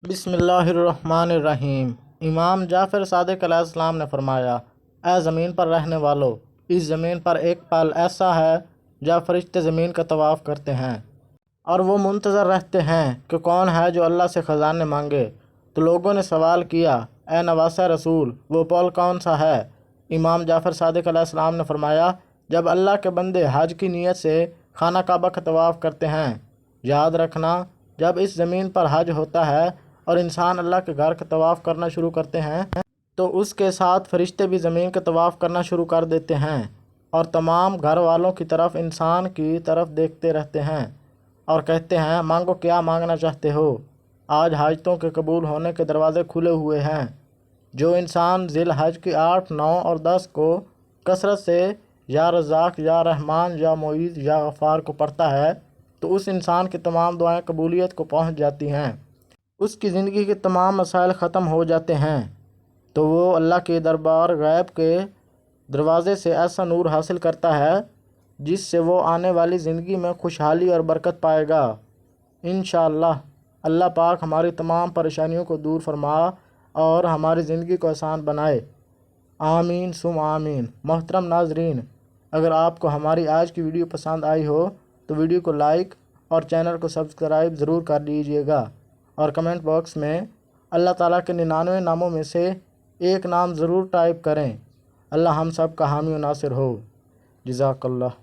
بسم اللہ الرحمن الرحیم۔ امام جعفر صادق علیہ السلام نے فرمایا، اے زمین پر رہنے والو، اس زمین پر ایک پل ایسا ہے جب فرشتے زمین کا طواف کرتے ہیں اور وہ منتظر رہتے ہیں کہ کون ہے جو اللہ سے خزانے مانگے۔ تو لوگوں نے سوال کیا، اے نواسہ رسول، وہ پل کون سا ہے؟ امام جعفر صادق علیہ السلام نے فرمایا، جب اللہ کے بندے حج کی نیت سے خانہ کعبہ کا طواف کرتے ہیں۔ یاد رکھنا، جب اس زمین پر حج ہوتا ہے اور انسان اللہ کے گھر کا طواف کرنا شروع کرتے ہیں تو اس کے ساتھ فرشتے بھی زمین کا طواف کرنا شروع کر دیتے ہیں اور تمام گھر والوں کی طرف انسان کی طرف دیکھتے رہتے ہیں اور کہتے ہیں، مانگو، کیا مانگنا چاہتے ہو؟ آج حاجتوں کے قبول ہونے کے دروازے کھلے ہوئے ہیں۔ جو انسان ذی الحج کی 8، 9 اور 10 کو کثرت سے یا رزاق، یا رحمان، یا معید، یا غفار کو پڑھتا ہے تو اس انسان کی تمام دعائیں قبولیت کو پہنچ جاتی ہیں، اس کی زندگی کے تمام مسائل ختم ہو جاتے ہیں، تو وہ اللہ کے دربار غیب کے دروازے سے ایسا نور حاصل کرتا ہے جس سے وہ آنے والی زندگی میں خوشحالی اور برکت پائے گا۔ انشاءاللہ اللہ پاک ہماری تمام پریشانیوں کو دور فرما اور ہماری زندگی کو آسان بنائے۔ آمین ثم آمین۔ محترم ناظرین، اگر آپ کو ہماری آج کی ویڈیو پسند آئی ہو تو ویڈیو کو لائک اور چینل کو سبسکرائب ضرور کر لیجئے گا اور کمنٹ باکس میں اللہ تعالیٰ کے 99 ناموں میں سے ایک نام ضرور ٹائپ کریں۔ اللہ ہم سب کا حامی و ناصر ہو۔ جزاک اللہ۔